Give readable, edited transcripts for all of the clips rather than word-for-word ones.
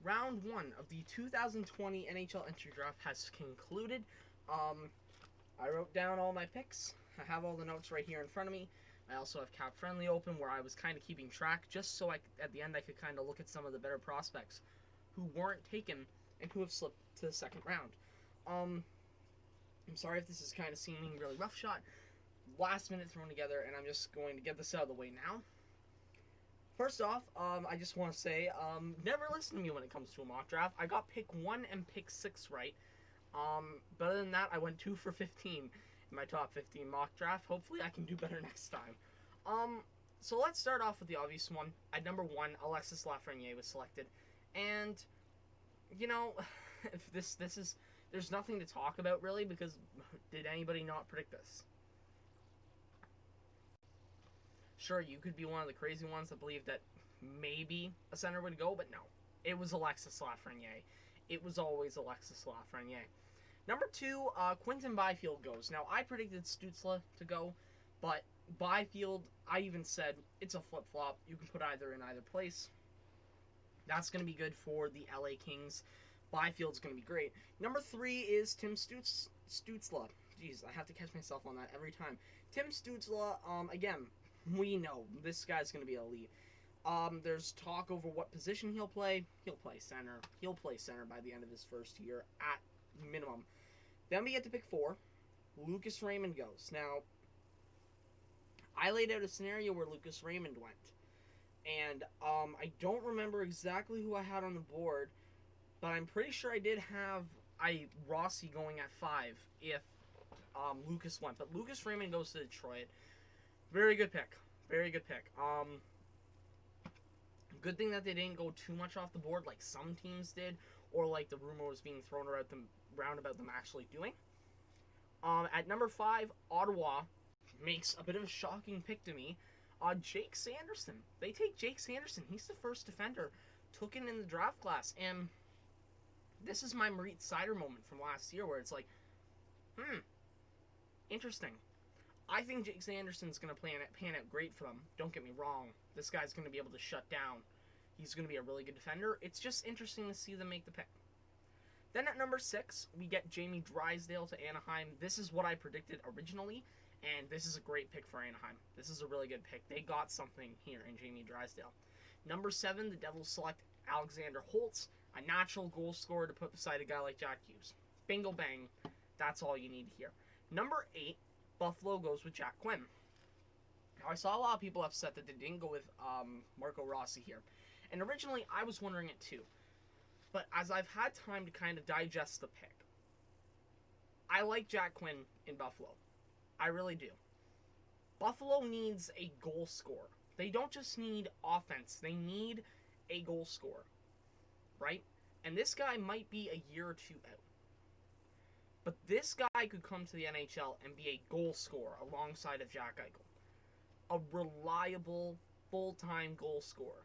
round one of the 2020 NHL entry draft has concluded. I wrote down all my picks. I have all the notes right here in front of me. I also have Cap Friendly open where I was kind of keeping track just so at the end I could kind of look at some of the better prospects who weren't taken and who have slipped to the second round. I'm sorry if this is kind of seeming really rough shot. Last minute thrown together, and I'm just going to get this out of the way now. First off, I just want to say, never listen to me when it comes to a mock draft. I got pick 1 and pick 6 right. But other than that, I went 2 for 15 in my top 15 mock draft. Hopefully I can do better next time. So let's start off with the obvious one. At number 1, Alexis Laferniere was selected. And, you know, if this is, there's nothing to talk about really, because did anybody not predict this? Sure, you could be one of the crazy ones that believe that maybe a center would go, but no. It was Alexis Laferniere. It was always Alexis Laferniere. Number 2, Quentin Byfield goes. Now, I predicted Stützle to go, but Byfield, I even said, it's a flip-flop. You can put either in either place. That's going to be good for the LA Kings. Byfield's going to be great. Number 3 is Tim Stützle. Jeez, I have to catch myself on that every time. Tim Stützle, again, we know this guy's going to be elite. There's talk over what position he'll play. He'll play center. He'll play center by the end of his first year at minimum. Then we get to pick 4. Lucas Raymond goes. Now, I laid out a scenario where Lucas Raymond went. And I don't remember exactly who I had on the board, but I'm pretty sure I did have Rossi going at 5 if Lucas went. But Lucas Raymond goes to Detroit. Very good pick. Very good pick. Good thing that they didn't go too much off the board like some teams did, or like the rumor was being thrown around about them actually doing. At number 5, Ottawa makes a bit of a shocking pick to me. Jake Sanderson. They take Jake Sanderson. He's the first defender taken in the draft class, and this is my Maurice Sider moment from last year where it's like, interesting. I think Jake Sanderson's going to pan out great for them. Don't get me wrong. This guy's going to be able to shut down. He's going to be a really good defender. It's just interesting to see them make the pick. Then at number 6, we get Jamie Drysdale to Anaheim. This is what I predicted originally, and this is a great pick for Anaheim. This is a really good pick. They got something here in Jamie Drysdale. Number 7, the Devils select Alexander Holtz, a natural goal scorer to put beside a guy like Jack Hughes. Bingo bang. That's all you need here. Number 8, Buffalo goes with Jack Quinn. Now, I saw a lot of people upset that they didn't go with Marco Rossi here. And originally, I was wondering it too. But as I've had time to kind of digest the pick, I like Jack Quinn in Buffalo. I really do. Buffalo needs a goal scorer. They don't just need offense. They need a goal scorer. Right? And this guy might be a year or 2 out. But this guy could come to the NHL and be a goal scorer alongside of Jack Eichel. A reliable, full-time goal scorer.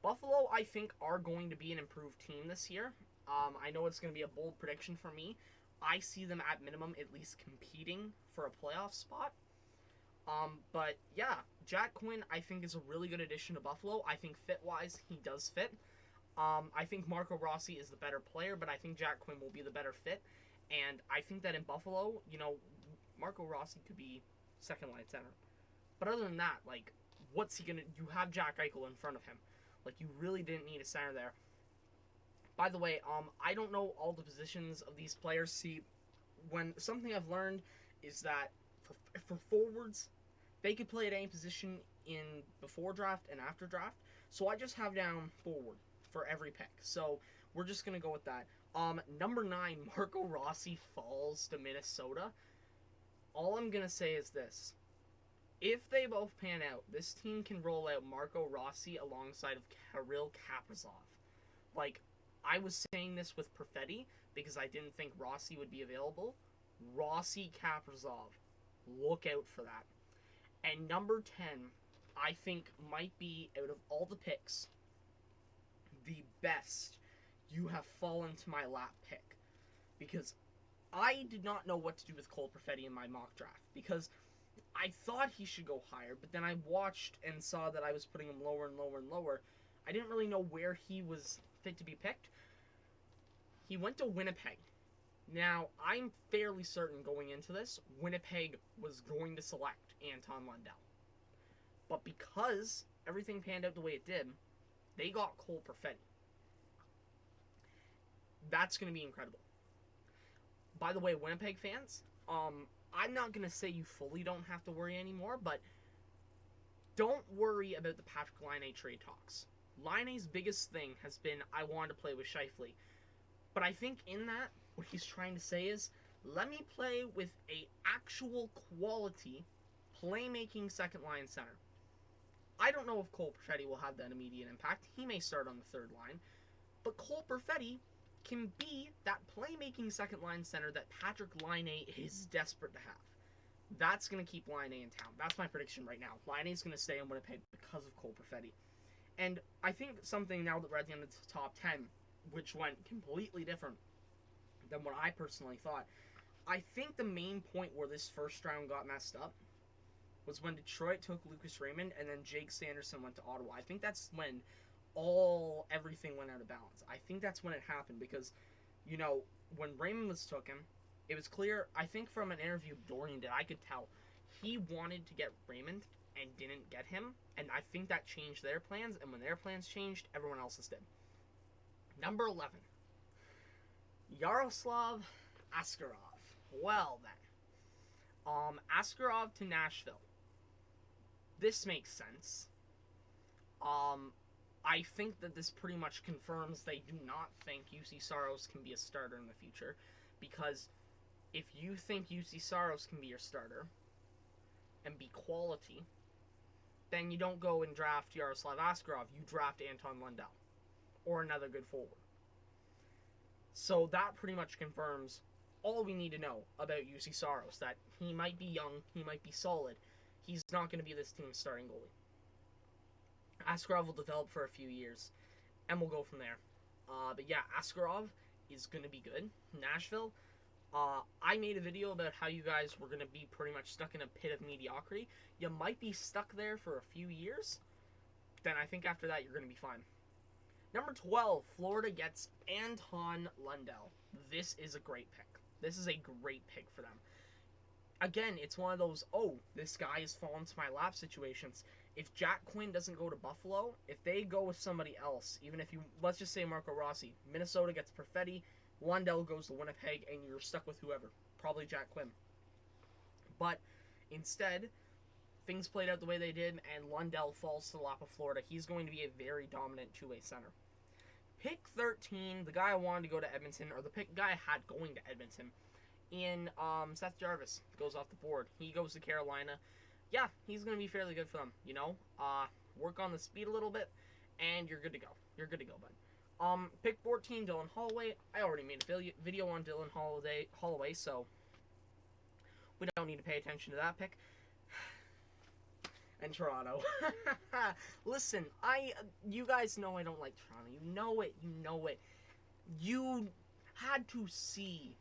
Buffalo, I think, are going to be an improved team this year. I know it's going to be a bold prediction for me. I see them at minimum at least competing for a playoff spot. But yeah, Jack Quinn, I think, is a really good addition to Buffalo. I think fit-wise, he does fit. I think Marco Rossi is the better player, but I think Jack Quinn will be the better fit. And I think that in Buffalo, you know, Marco Rossi could be second-line center. But other than that, like, what's he going to... You have Jack Eichel in front of him. Like, you really didn't need a center there. By the way, I don't know all the positions of these players. See, when something I've learned is that for forwards, they could play at any position in before draft and after draft. So I just have down forward for every pick. So we're just going to go with that. Number 9, Marco Rossi falls to Minnesota. All I'm going to say is this. If they both pan out, this team can roll out Marco Rossi alongside of Kirill Kaprizov. Like, I was saying this with Perfetti because I didn't think Rossi would be available. Rossi Kaprizov. Look out for that. And number 10, I think might be, out of all the picks, the best you have fallen to my lap pick. Because I did not know what to do with Cole Perfetti in my mock draft. Because I thought he should go higher, but then I watched and saw that I was putting him lower and lower and lower. I didn't really know where he was fit to be picked. He went to Winnipeg. Now, I'm fairly certain going into this, Winnipeg was going to select Anton Lundell. But because everything panned out the way it did, they got Cole Perfetti. That's going to be incredible. By the way, Winnipeg fans, I'm not going to say you fully don't have to worry anymore, but don't worry about the Patrick Laine trade talks. Laine's biggest thing has been, I want to play with Scheifele. But I think in that, what he's trying to say is, let me play with a actual quality playmaking second line center. I don't know if Cole Perfetti will have that immediate impact. He may start on the third line. But Cole Perfetti can be that playmaking second line center that Patrick Laine is desperate to have. That's going to keep Laine in town. That's my prediction right now. Laine's going to stay in Winnipeg because of Cole Perfetti. And I think something now that we're at the end of the top 10, which went completely different than what I personally thought. I think the main point where this first round got messed up was when Detroit took Lucas Raymond and then Jake Sanderson went to Ottawa. I think that's when everything went out of balance. I think that's when it happened because, you know, when Raymond was taken, it was clear, I think from an interview Dorian did, I could tell he wanted to get Raymond and didn't get him, and I think that changed their plans, and when their plans changed, everyone else's did. Number 11, Yaroslav Askarov. Well then, Askarov to Nashville. This makes sense. I think that this pretty much confirms they do not think UC Saros can be a starter in the future, because if you think UC Saros can be your starter and be quality, then you don't go and draft Yaroslav Askarov, you draft Anton Lundell or another good forward. So that pretty much confirms all we need to know about UC Saros, that he might be young, he might be solid, he's not going to be this team's starting goalie. Askarov will develop for a few years, and we'll go from there. But yeah, Askarov is going to be good. Nashville, I made a video about how you guys were going to be pretty much stuck in a pit of mediocrity. You might be stuck there for a few years. Then I think after that you're going to be fine. Number 12, Florida gets Anton Lundell. This is a great pick. This is a great pick for them. Again, it's one of those, oh, this guy has fallen to my lap situations. If Jack Quinn doesn't go to Buffalo, if they go with somebody else, even if you, let's just say Marco Rossi, Minnesota gets Perfetti, Lundell goes to Winnipeg, and you're stuck with whoever. Probably Jack Quinn. But instead, things played out the way they did, and Lundell falls to the lap of Florida. He's going to be a very dominant two-way center. Pick 13, the guy I wanted to go to Edmonton, or the guy I had going to Edmonton, in Seth Jarvis goes off the board. He goes to Carolina. Yeah, he's going to be fairly good for them, you know. Work on the speed a little bit, and you're good to go. You're good to go, bud. Pick 14, Dylan Holloway. I already made a video on Dylan Holloway, so we don't need to pay attention to that pick. And Toronto. Listen, you guys know I don't like Toronto. You know it. You had to see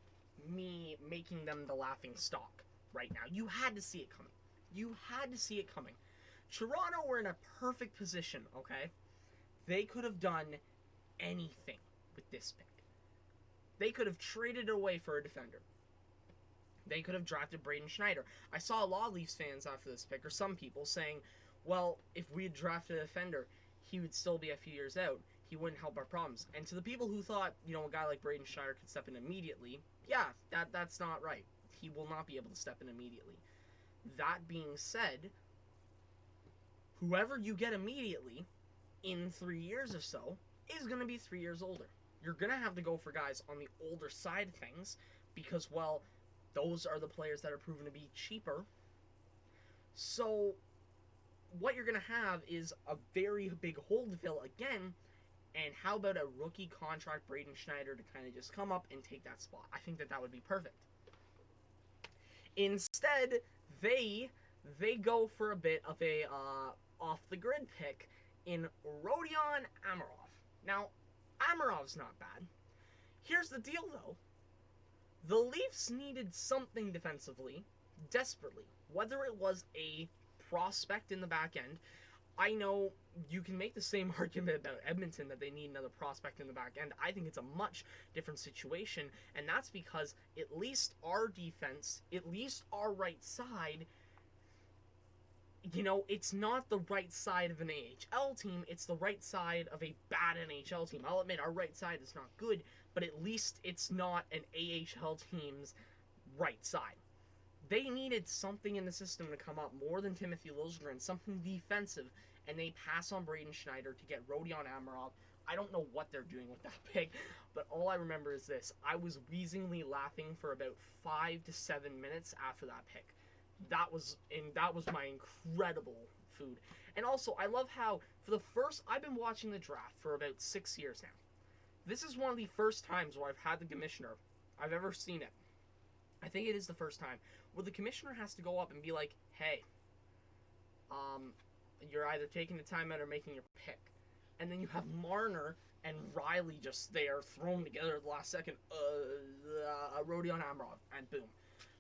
me making them the laughing stock right now. You had to see it coming. Toronto were in a perfect position, okay? They could have done anything with this pick. They could have traded it away for a defender. They could have drafted Braden Schneider. I saw a lot of Leafs fans after this pick, or some people, saying, well, if we had drafted a defender, he would still be a few years out. He wouldn't help our problems. And to the people who thought, you know, a guy like Braden Schneider could step in immediately, yeah, that's not right. He will not be able to step in immediately. That being said, whoever you get immediately in 3 years or so is going to be 3 years older. You're going to have to go for guys on the older side of things because, well, those are the players that are proven to be cheaper. So what you're going to have is a very big hole to fill again. And how about a rookie contract Braden Schneider to kind of just come up and take that spot? I think that would be perfect. Instead, they go for a bit of a off-the-grid pick in Rodion Amirov. Now, Amirov's not bad. Here's the deal, though. The Leafs needed something defensively, desperately. Whether it was a prospect in the back end, I know you can make the same argument about Edmonton that they need another prospect in the back end. I think it's a much different situation, and that's because at least our defense, at least our right side, it's not the right side of an AHL team, it's the right side of a bad NHL team. I'll admit, our right side is not good, but at least it's not an AHL team's right side. They needed something in the system to come up more than Timothy Liljegren, something defensive, and they pass on Braden Schneider to get Rodion Amirov. I don't know what they're doing with that pick, but all I remember is this. I was wheezingly laughing for about 5 to 7 minutes after that pick. That was my incredible food. And also, I love how I've been watching the draft for about 6 years now. This is one of the first times where I've had the commissioner. I've ever seen it. I think it is the first time where the commissioner has to go up and be like, hey, you're either taking the timeout or making your pick. And then you have Marner and Riley just there thrown together at the last second. Rodion Amirov, and boom.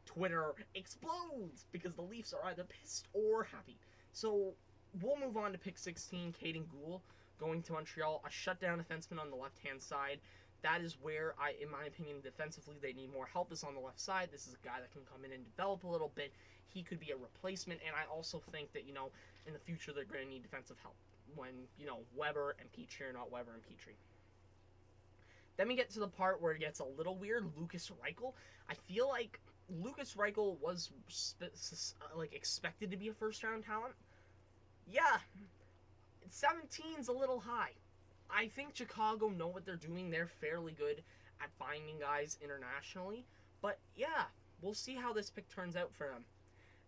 Twitter explodes because the Leafs are either pissed or happy. So we'll move on to pick 16, Kaden Ghoul, going to Montreal, a shutdown defenseman on the left-hand side. That is where, in my opinion, defensively, they need more help is on the left side. This is a guy that can come in and develop a little bit. He could be a replacement, and I also think that, in the future, they're going to need defensive help when, Weber and Petrie are not Weber and Petrie. Then we get to the part where it gets a little weird, Lukas Reichel. I feel like Lukas Reichel was, expected to be a first-round talent. Yeah, 17's a little high. I think Chicago know what they're doing. They're fairly good at finding guys internationally. But yeah, we'll see how this pick turns out for them.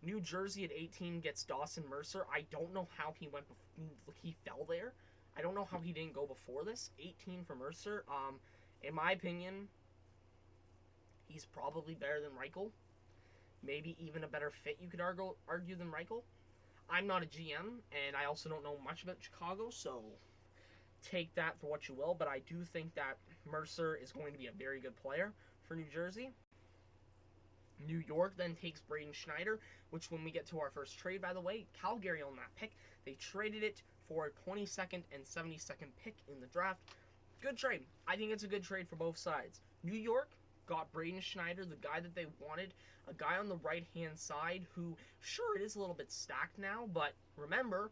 New Jersey at 18 gets Dawson Mercer. I don't know how he fell there. I don't know how he didn't go before this. 18 for Mercer. In my opinion, he's probably better than Reichel. Maybe even a better fit, you could argue, than Reichel. I'm not a GM, and I also don't know much about Chicago, so take that for what you will, but I do think that Mercer is going to be a very good player for New Jersey. New York then takes Braden Schneider, which when we get to our first trade, by the way, Calgary on that pick, they traded it for a 22nd and 72nd pick in the draft. Good trade. I think it's a good trade for both sides. New York got Braden Schneider, the guy that they wanted, a guy on the right-hand side who, sure, it is a little bit stacked now, but remember,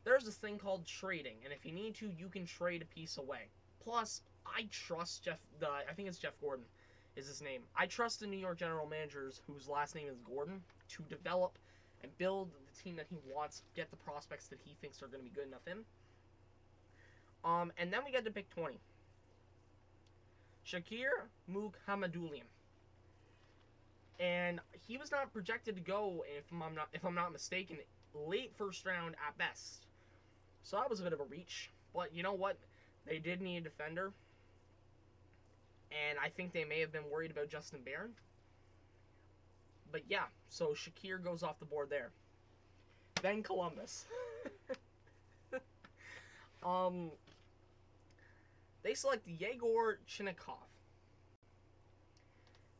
there's this thing called trading, and if you need to, you can trade a piece away. Plus, I trust I think it's Jeff Gordon is his name. I trust the New York general managers, whose last name is Gordon, to develop and build the team that he wants, get the prospects that he thinks are going to be good enough in. And then we get to pick 20. Shakir Mukhamadulian. And he was not projected to go, if I'm not mistaken, late first round at best. So that was a bit of a reach. But you know what? They did need a defender. And I think they may have been worried about Justin Barron. But yeah, so Shakir goes off the board there. Then Columbus. They select Jagor Chinekov.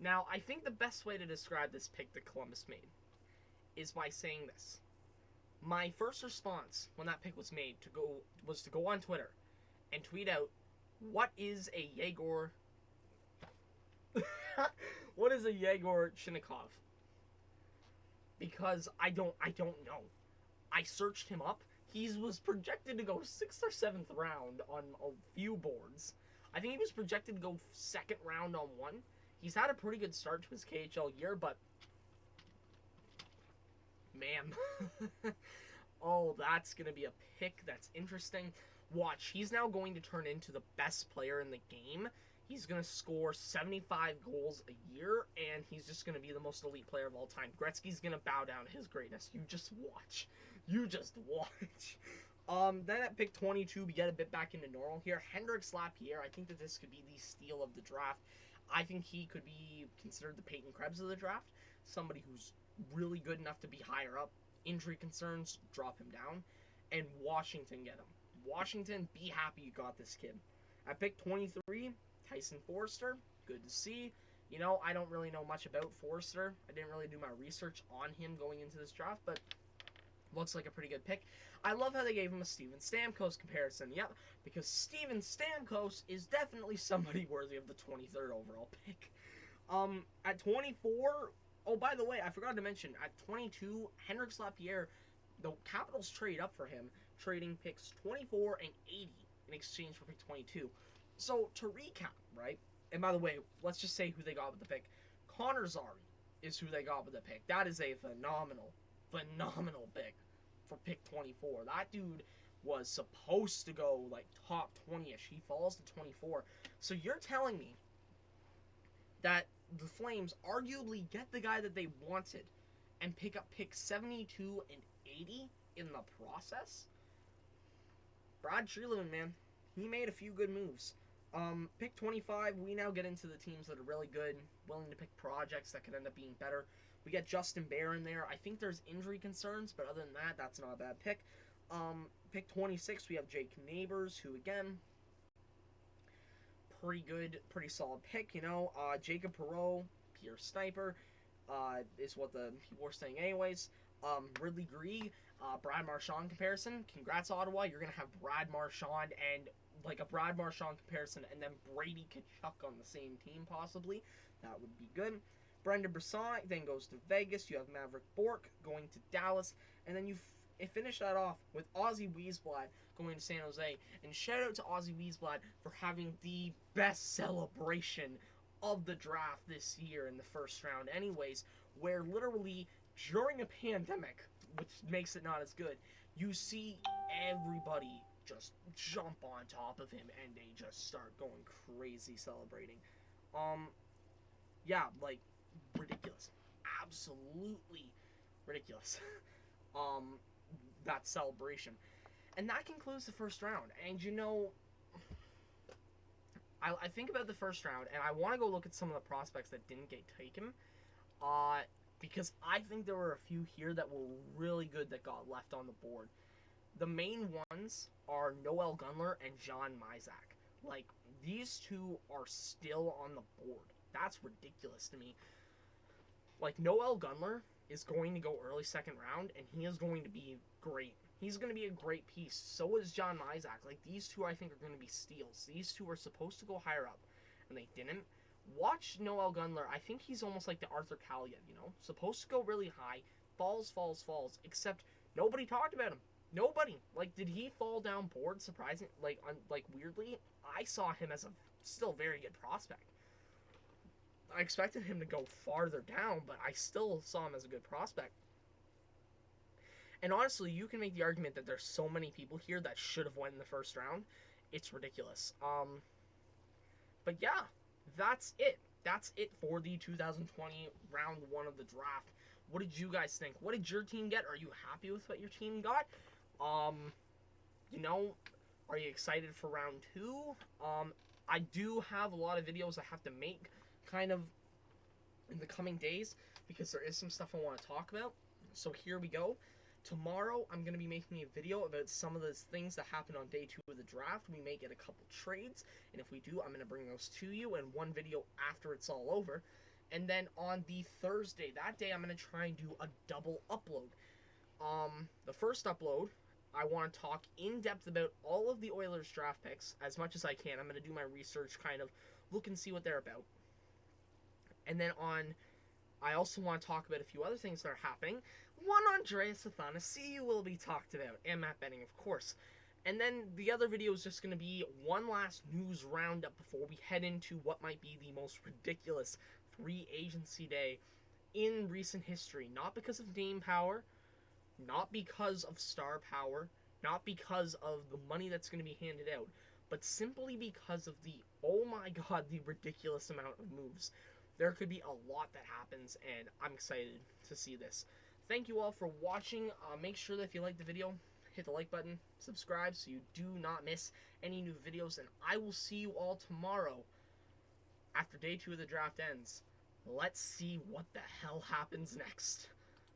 Now, I think the best way to describe this pick that Columbus made is by saying this. My first response when that pick was made was to go on Twitter and tweet out, what is a Jagor what is a Jagor Chinekov? Because I don't know. I searched him up. He was projected to go 6th or 7th round on a few boards. I think he was projected to go 2nd round on one. He's had a pretty good start to his KHL year, but man, oh, that's going to be a pick that's interesting. Watch, he's now going to turn into the best player in the game. He's going to score 75 goals a year, and he's just going to be the most elite player of all time. Gretzky's going to bow down to his greatness. You just watch. You just watch. Then at pick 22, we get a bit back into normal here. Hendrix Lapierre, I think that this could be the steal of the draft. I think he could be considered the Peyton Krebs of the draft. Somebody who's really good enough to be higher up. Injury concerns, drop him down. And Washington get him. Washington, be happy you got this kid. At pick 23, Tyson Forester, good to see. You know, I don't really know much about Forester. I didn't really do my research on him going into this draft, but Looks like a pretty good pick. I love how they gave him a Steven Stamkos comparison. Yep, because Steven Stamkos is definitely somebody worthy of the 23rd overall pick. At 24, oh, by the way, I forgot to mention, at 22, Henrik Laferniere, the Capitals trade up for him, trading picks 24 and 80 in exchange for pick 22. So, to recap, right? And by the way, let's just say who they got with the pick. Connor Zary is who they got with the pick. That is a phenomenal pick for pick 24. That dude was supposed to go like top 20ish. He falls to 24. So you're telling me that the Flames arguably get the guy that they wanted and pick up pick 72 and 80 in the process? Brad Treliving, man, he made a few good moves. Pick 25, we now get into the teams that are really good, willing to pick projects that could end up being better. We get Justin Bear in there. I think there's injury concerns, but other than that, that's not a bad pick. Pick 26, we have Jake Neighbors, who, again, pretty good, pretty solid pick, you know. Jacob Perreault, Pierre Sniper, is what the people were saying anyways. Ridley Greig, Brad Marchand comparison. Congrats, Ottawa. You're going to have Brad Marchand and like a Brad Marchand comparison, and then Brady Tkachuk on the same team, possibly. That would be good. Brendan Brisson then goes to Vegas. You have Maverick Bourque going to Dallas, and then you finish that off with Ozzy Wiesblatt going to San Jose. And shout out to Ozzy Wiesblatt for having the best celebration of the draft this year in the first round anyways, where literally during a pandemic, which makes it not as good, you see everybody just jump on top of him and they just start going crazy celebrating. Yeah, like, ridiculous. Absolutely ridiculous. That celebration. And that concludes the first round. And you know, I think about the first round, and I want to go look at some of the prospects that didn't get taken. Because I think there were a few here that were really good that got left on the board. The main ones are Noelle Gundler and John Mizek. Like, these two are still on the board. That's ridiculous to me. Like, Noelle Gundler is going to go early second round, and he is going to be great. He's going to be a great piece. So is John Mizek. Like, these two, I think, are going to be steals. These two were supposed to go higher up, and they didn't. Watch Noelle Gundler. I think he's almost like the Arthur Kaliyev, you know? Supposed to go really high. Falls, except nobody talked about him. Nobody. Like, did he fall down board surprising? Like, weirdly? I saw him as a still very good prospect. I expected him to go farther down, but I still saw him as a good prospect. And honestly, you can make the argument that there's so many people here that should have went in the first round. It's ridiculous. But yeah, that's it. That's it for the 2020 round 1 of the draft. What did you guys think? What did your team get? Are you happy with what your team got? You know, are you excited for round 2? I do have a lot of videos I have to make kind of in the coming days because there is some stuff I want to talk about. So here we go. Tomorrow, I'm going to be making a video about some of those things that happened on day 2 of the draft. We may get a couple trades, and if we do, I'm going to bring those to you in one video after it's all over. And then on the Thursday, that day, I'm going to try and do a double upload. The first upload, I want to talk in depth about all of the Oilers draft picks as much as I can. I'm going to do my research, kind of look and see what they're about. And then I also want to talk about a few other things that are happening. One, Andreas Athanasiou will be talked about, and Matt Benning, of course. And then the other video is just going to be one last news roundup before we head into what might be the most ridiculous free agency day in recent history. Not because of name power, not because of star power, not because of the money that's going to be handed out, but simply because of the, oh my god, the ridiculous amount of moves. There could be a lot that happens, and I'm excited to see this. Thank you all for watching. Make sure that if you like the video, hit the like button, subscribe so you do not miss any new videos, and I will see you all tomorrow after day 2 of the draft ends. Let's see what the hell happens next.